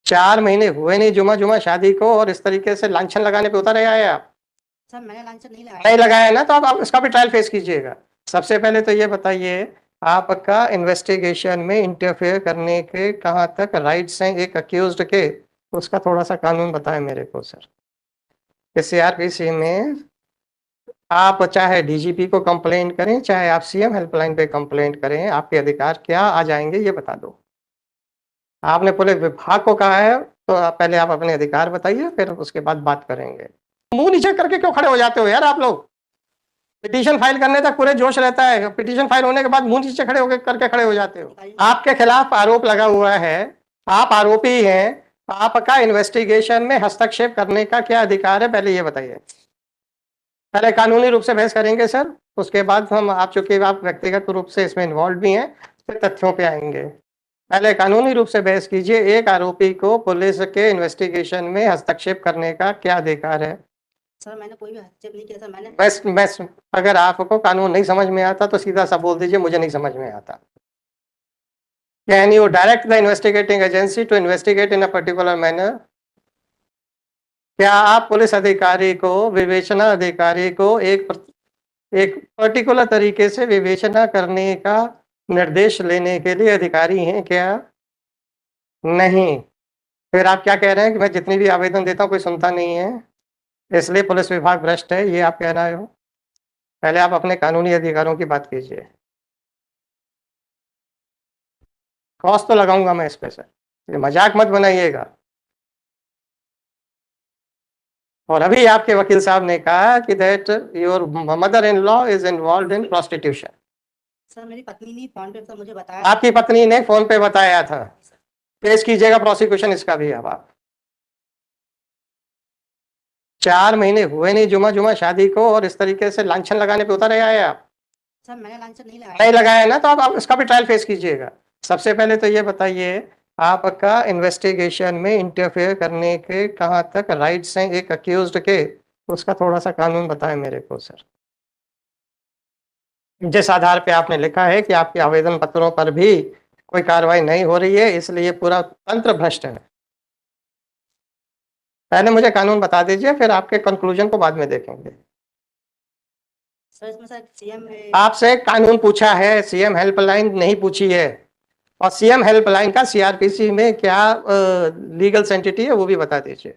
4 महीने हुए नहीं जुमा जुमा शादी को और इस तरीके से लांछन लगाने पे उतर आए आप। सर मैंने लांछन नहीं लगाया। नहीं लगाया ना, तो आप इसका भी ट्रायल फेस कीजिएगा। सबसे पहले तो ये बताइए, आपका इन्वेस्टिगेशन में इंटरफेयर करने के कहाँ तक राइट्स हैं एक अक्यूज्ड के, उसका थोड़ा सा कानून बताएं मेरे को सर। सीआरपीसी में आप चाहे डीजीपी को कंप्लेंट करें, चाहे आप सीएम हेल्पलाइन पे कंप्लेंट करें, आपके अधिकार क्या आ जाएंगे ये बता दो। आपने पुलिस विभाग को कहा है, तो पहले आप अपने अधिकार बताइए, फिर उसके बाद बात करेंगे। मुंह नीचे करके क्यों खड़े हो जाते हो यार आप लोग? पिटीशन फाइल करने तक पूरे जोश रहता है, पिटीशन फाइल होने के बाद मुंह नीचे खड़े होकर करके खड़े हो जाते हो। आपके खिलाफ आरोप लगा हुआ है, आप आरोपी हैं, आपका इन्वेस्टिगेशन में हस्तक्षेप करने का क्या अधिकार है, पहले ये बताइए। पहले कानूनी रूप से बहस करेंगे सर, उसके बाद हम, आप चूंकि आप व्यक्तिगत रूप से इसमें इन्वॉल्व भी हैं, फिर तथ्यों पे आएंगे। पहले कानूनी रूप से बहस कीजिए, एक आरोपी को पुलिस के इन्वेस्टिगेशन में हस्तक्षेप करने का क्या अधिकार है? सर मैंने कोई भी हस्तक्षेप नहीं किया सर। मैंने बस अगर आपको कानून नहीं समझ में आता तो सीधा सा बोल दीजिए मुझे नहीं समझ में आता। Can you direct the investigating agency to investigate in a particular manner? क्या आप पुलिस अधिकारी को, विवेचना अधिकारी को एक पर्टिकुलर तरीके से विवेचना करने का निर्देश लेने के लिए अधिकारी हैं क्या? नहीं। फिर आप क्या कह रहे हैं कि मैं जितनी भी आवेदन देता हूं कोई सुनता नहीं है, इसलिए पुलिस विभाग भ्रष्ट है, ये आप कह रहे हो? पहले आप अपने कानूनी अधिकारों की बात कीजिए। क्रॉस तो लगाऊंगा मैं इस पे सर, ये मजाक मत बनाइएगा। और अभी आपके वकील साहब ने कहा कि that your mother in law is involve in prostitution. Sir मेरी पत्नी ने फोन पे सर मुझे बताया। आपकी पत्नी ने फोन पे बताया था। पेश कीजिएगा प्रोसिक्यूशन इसका भी। अब आप 4 महीने हुए नहीं जुमा जुमा शादी को और इस तरीके से लांछन लगाने पे उतर आए आप। सर मैंने लांछन नहीं लगाया। नहीं लगाया ना, तो आप इसका भी ट्रायल फेस कीजिएगा। सबसे पहले तो ये बताइए, आपका इन्वेस्टिगेशन में इंटरफेयर करने के कहाँ तक राइट्स हैं एक अक्यूज्ड के, उसका थोड़ा सा कानून बताएं मेरे को सर। जिस आधार पे आपने लिखा है कि आपके आवेदन पत्रों पर भी कोई कार्रवाई नहीं हो रही है, इसलिए पूरा तंत्र भ्रष्ट है। पहले मुझे कानून बता दीजिए, फिर आपके कंक्लूजन को बाद में देखेंगे। सर इसमें सर सीएम आपसे कानून पूछा है, सीएम हेल्पलाइन नहीं पूछी है। और सीएम हेल्पलाइन का सीआरपीसी में क्या लीगल एंटिटी है वो भी बता दीजिए।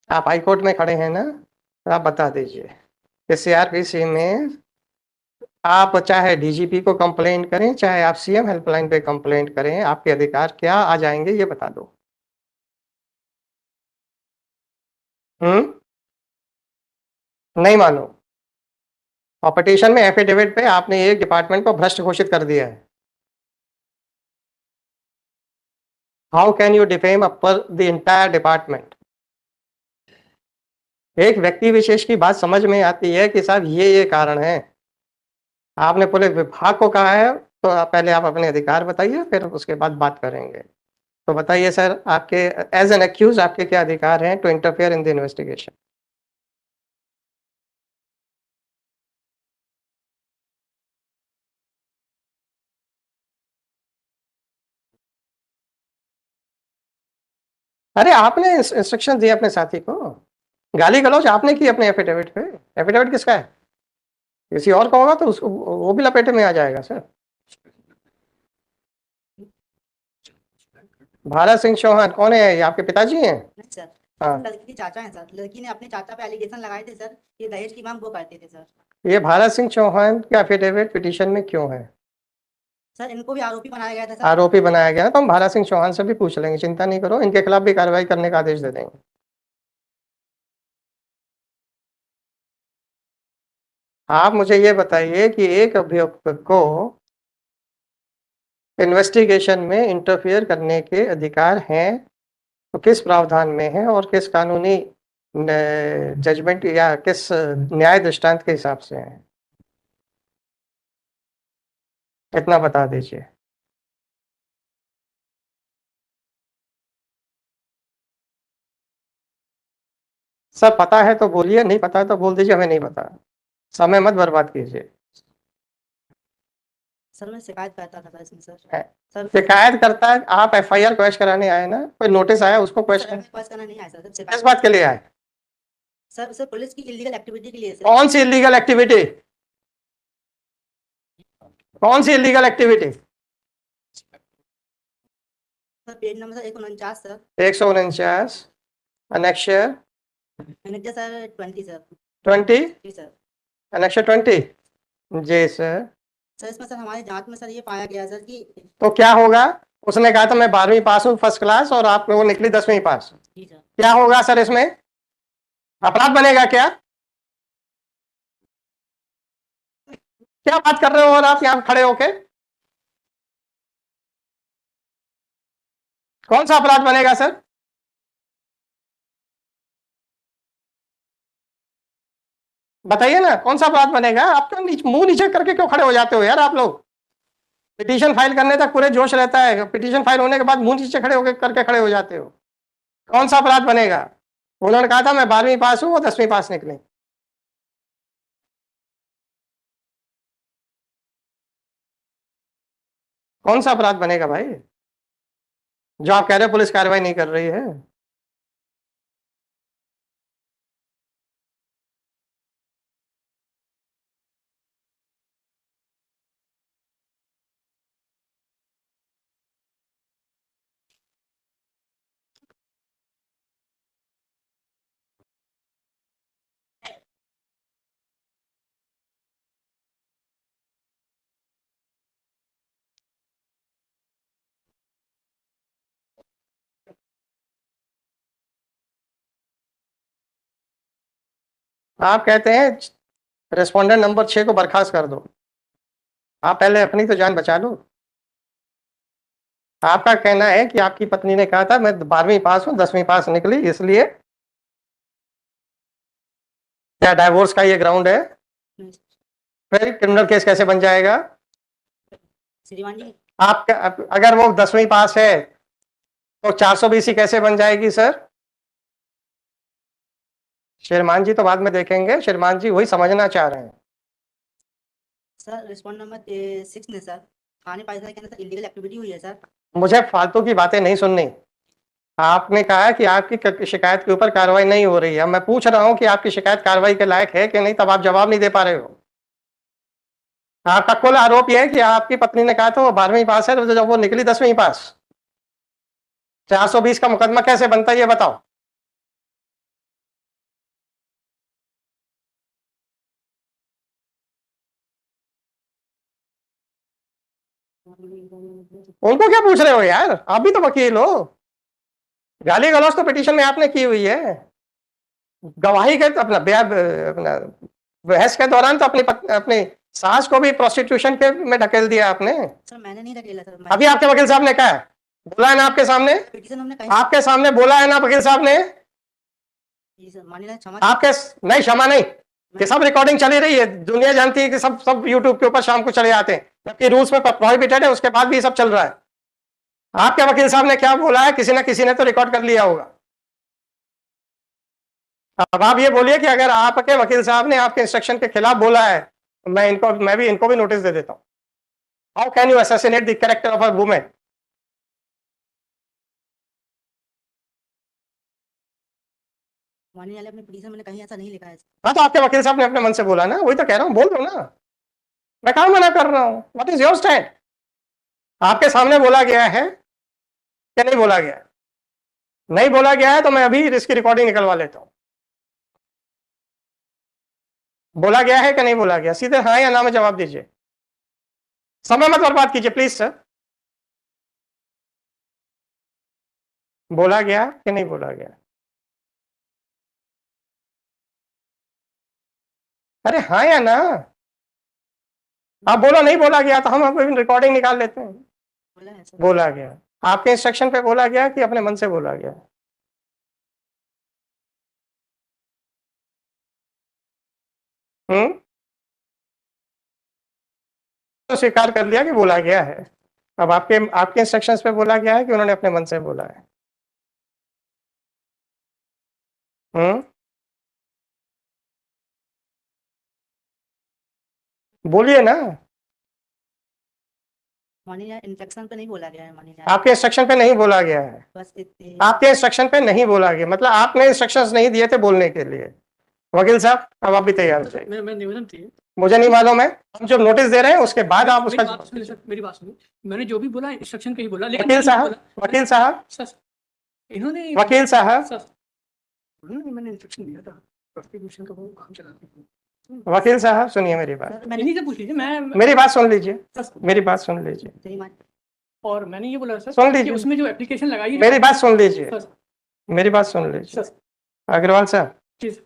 आप हाई कोर्ट में खड़े हैं ना, तो आप बता दीजिए कि सीआरपीसी में आप चाहे डीजीपी को कंप्लेंट करें, चाहे आप सीएम हेल्पलाइन पे कंप्लेंट करें, आपके अधिकार क्या आ जाएंगे ये बता दो। नहीं मानो। और पिटीशन में एफिडेविट पे आपने एक डिपार्टमेंट को भ्रष्ट घोषित कर दिया है। How can you defame upper the entire department? एक व्यक्ति विशेष की बात समझ में आती है कि साहब ये कारण है। आपने पुलिस विभाग को कहा है, तो पहले आप अपने अधिकार बताइए, फिर उसके बाद बात करेंगे। तो बताइए सर, आपके एज एन एक्यूज आपके क्या अधिकार हैं to interfere in the investigation? अरे आपने इंस्ट्रक्शन दिए अपने साथी को, गाली गलौज आपने की अपने एफिडेविट पे। एफिडेविट किसका है? किसी और का होगा तो उसको वो भी लपेटे में आ जाएगा सर। भारत सिंह चौहान कौन है? ये आपके पिताजी हैं? नहीं सर, हाँ। लड़की के चाचा हैं सर। लड़की ने अपने चाचा पे एलिगेशन लगाए थे सर, ये दहेज की मांग वो करते थे सर। ये भारत सिंह चौहान के एफिडेविट पिटीशन में क्यों है? सर इनको भी आरोपी बनाया गया था सर। आरोपी बनाया गया, तो हम भारत सिंह चौहान से भी पूछ लेंगे, चिंता नहीं करो, इनके खिलाफ भी कार्रवाई करने का आदेश दे देंगे। आप मुझे ये बताइए कि एक अभियुक्त को इन्वेस्टिगेशन में इंटरफियर करने के अधिकार हैं तो किस प्रावधान में है और किस कानूनी जजमेंट या किस न्याय दृष्टांत के हिसाब से है, इतना बता दीजिए। सब पता है तो बोलिए, नहीं पता है तो बोल दीजिए हमें नहीं पता। समय मत बर्बाद कीजिए। सर मैं शिकायत करता था इसमें सर। है। सर शिकायत करता है, आप एफआईआर क्वेश कराने आए ना, कोई नोटिस आया उसको क्वेश सर हमें पास करना नहीं आया सर, किस शिकायत बात के लिए आए? सर सर पुलिस की इलीगल एक्टिविटी के लिए सर। कौन सी इलीगल एक्टिविटी? कौन सी illegal activity? Sir page number sir 149 sir. 149 annexure manager sir 20 sir. 20 जी सर। अनेक्शर 20। जी सर। सर इसमें सर हमारी जांच में सर ये पाया गया सर कि तो क्या होगा? उसने कहा था मैं 12वीं पास हूँ फर्स्ट क्लास, और आप वो निकली 10वीं पास। जी सर। क्या होगा सर इसमें? अपराध बनेगा क्या? क्या बात कर रहे हो और आप यहाँ खड़े होके? कौन सा अपराध बनेगा सर? बताइए ना, कौन सा अपराध बनेगा? आप तो मुंह नीचे करके क्यों खड़े हो जाते हो यार आप लोग? पिटीशन फाइल करने तक पूरे जोश रहता है, पिटीशन फाइल होने के बाद मुंह नीचे खड़े होकर करके खड़े हो जाते हो। कौन सा अपराध बनेगा? उन्होंने कहा था मैं 12वीं पास हूं, वो 10वीं पास निकले। कौन सा अपराध बनेगा भाई, जो आप कह रहे हो पुलिस कार्रवाई नहीं कर रही है? आप कहते हैं रेस्पोंडेंट नंबर 6 को बर्खास्त कर दो। आप पहले अपनी तो जान बचा लो। आपका कहना है कि आपकी पत्नी ने कहा था मैं 12वीं पास हूं, 10वीं पास निकली, इसलिए क्या डाइवोर्स का ये ग्राउंड है? नहीं, फिर क्रिमिनल केस कैसे बन जाएगा? श्रीमान जी आपका अगर वो 10वीं पास है तो 420 कैसे बन जाएगी सर? शेरमान जी तो बाद में देखेंगे, शेरमान जी वही समझना चाह रहे हैं। सर रिस्पॉन्ड नंबर 6 ने सर थाने परिसर के अंदर इलीगल एक्टिविटी हुई है सर। मुझे फालतू की बातें नहीं सुननी। आपने कहा कि आपकी शिकायत के ऊपर कार्रवाई नहीं हो रही है, मैं पूछ रहा हूं कि आपकी शिकायत कार्रवाई के लायक है कि नहीं, तब आप जवाब नहीं दे पा रहे हो। आपका कुल आरोप यह है कि आपकी पत्नी ने कहा था वो 12वीं पास है, तो जब वो निकली 10वीं पास, 420 का मुकदमा कैसे बनता है ये बताओ। उनको क्या पूछ रहे हो यार, आप भी तो वकील हो। गाली गलौज तो पिटीशन में आपने की हुई है। गवाही के अपना बहस के दौरान तो अपनी सास को भी प्रोस्टिट्यूशन के में ढकेल दिया आपने। सर मैंने नहीं ढकेला सर। अभी आपके वकील साहब ने कहा है, बोला है ना आपके सामने, पिटीशन हमने कहीं आपके सामने बोला है ना वकील साहब ने। जी सर मानिए क्षमा आपके नहीं, क्षमा नहीं, ये सब रिकॉर्डिंग चली रही है, दुनिया जानती है कि सब सब यूट्यूब के ऊपर शाम को चले आते हैं, जबकि रूल्स में प्रोहिबिटेड है, उसके बाद भी सब चल रहा है। आपके वकील साहब ने क्या बोला है, किसी ना किसी ने तो रिकॉर्ड कर लिया होगा। अब आप ये बोलिए कि अगर आपके वकील साहब ने आपके इंस्ट्रक्शन के खिलाफ बोला है, तो मैं भी इनको भी नोटिस दे देता हूं। How can you assassinate the character of a women? मानने वाले अपने पिटीशन मैंने कहीं ऐसा नहीं लिखा है। हाँ, तो आपके वकील साहब ने अपने मन से बोला ना, वही तो कह रहा हूँ, बोल दो ना, मैं कहाँ मना कर रहा हूँ। What is your stand? आपके सामने बोला गया है क्या नहीं बोला गया है? नहीं बोला गया है तो मैं अभी इसकी रिकॉर्डिंग निकलवा लेता हूं। बोला गया है कि नहीं बोला गया, सीधे हाँ या ना में जवाब दीजिए। समय मत बर्बाद कीजिए प्लीज सर। बोला गया कि नहीं बोला गया? अरे हाँ या ना? आप बोलो नहीं बोला गया तो हम अभी रिकॉर्डिंग निकाल लेते हैं। बोला है सर। बोला गया। आपके इंस्ट्रक्शन पे बोला गया कि अपने मन से बोला गया? तो स्वीकार कर लिया कि बोला गया है। अब आपके आपके इंस्ट्रक्शंस पे बोला गया है कि उन्होंने अपने मन से बोला है? हम्म बोलिए ना। माननीय न्यायालय इंस्ट्रक्शन पे नहीं बोला गया है माननीय न्यायालय, आपके इंस्ट्रक्शन पे नहीं बोला गया है, बस इतने आपके इंस्ट्रक्शन पे नहीं बोला गया, मतलब आपने इंस्ट्रक्शंस नहीं दिए थे बोलने के लिए। वकील साहब अब आप भी तैयार हो जाइए। मैं निवेदन थी, मुझे नहीं मालूम है, हम जो नोटिस दे रहे हैं उसके बाद आप उसका मेरी बात सुनिए, मैंने जो भी बोला इंस्ट्रक्शन का ही बोला, लेकिन वकील साहब, वकील साहब, सर इन्होंने वकील साहब, सर उन्होंने मैंने इंस्ट्रक्शन दिया था प्रोसिक्यूशन का वो काम चलाते हैं। वकील साहब सुनिए मेरी बात, सर मैंने इन्हीं से पूछ लीजिए, मैं मेरी बात सुन लीजिए, सर, मेरी बात सुन लीजिए, श्रीमान और मैंने ये बोला सर सुन कि लीजिए, उसमें जो एप्लीकेशन लगाई है मेरी बात सुन लीजिए, सर, मेरी बात सुन लीजिए। सर अग्रवाल साहब, जी सर,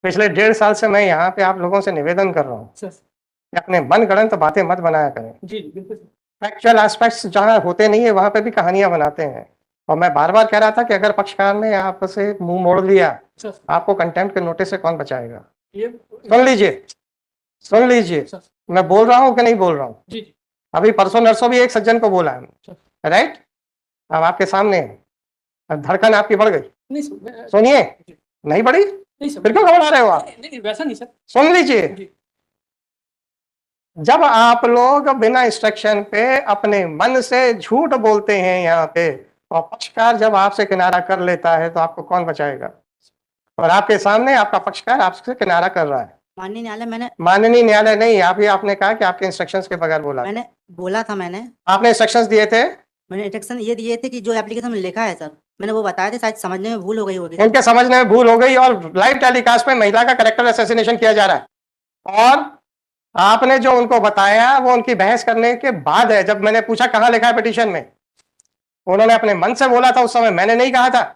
पिछले 1.5 साल से मैं यहाँ पे आप लोगों से निवेदन कर रहा हूँ सर कि अपने मनगढ़ंत बातें मत बनाया करें। जी बिल्कुल सर, फैक्चुअल एस्पेक्ट्स जहाँ होते नहीं है वहां पे भी कहानियां बनाते हैं। और मैं बार बार कह रहा था कि अगर पक्षकार ने आपसे मुंह मोड़ लिया, सर आपको कंटेम्प्ट के नोटिस से कौन बचाएगा? ये सुन लीजिए, सुन लीजिए, सर मैं बोल रहा हूँ कि नहीं बोल रहा हूँ? जी जी अभी परसों नरसों भी एक सज्जन को बोला है, सर, राइट? अब आपके सामने है, अब धड़कन आपकी बढ़ गई, नहीं सर, सुनिए, नहीं बढ़ी? नहीं सर, फिर क्यों घबरा रहे हो आप? नहीं वैसा नहीं सर, सुन लीजिए, जी जब आप लोग बिना इंस्ट्रक्शन पे अपने मन से झूठ बोलते हैं यहाँ पे, और पक्षकार जब आपसे किनारा कर लेता है तो आपको कौन बचाएगा? और आपके सामने आपका पक्षकार आपसे किनारा कर रहा है। माननीय न्यायालय मैंने माननीय न्यायालय नहीं, आपने कहा कि आपके इंस्ट्रक्शंस के बगैर बोला। मैंने बोला था, मैंने आपने इंस्ट्रक्शंस दिए थे, मैंने इंस्ट्रक्शन ये दिए थे कि जो एप्लीकेशन में लिखा है सर, मैंने वो बताया थे, शायद समझने में भूल हो गई होगी। उनके समझने में भूल हो गई और लाइव टेलीकास्ट में महिला का कैरेक्टर असैसिनेशन किया जा रहा है। और आपने जो उनको बताया वो उनकी बहस करने के बाद है। जब मैंने पूछा कहाँ लिखा है पिटीशन में, उन्होंने अपने मन से बोला था, उस समय मैंने नहीं कहा था।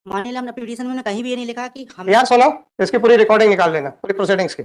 माननीय हमने पिटीशन में कहीं भी ये नहीं लिखा कि हम यार सुनो, इसकी पूरी रिकॉर्डिंग निकाल लेना, पूरी प्रोसीडिंग्स की।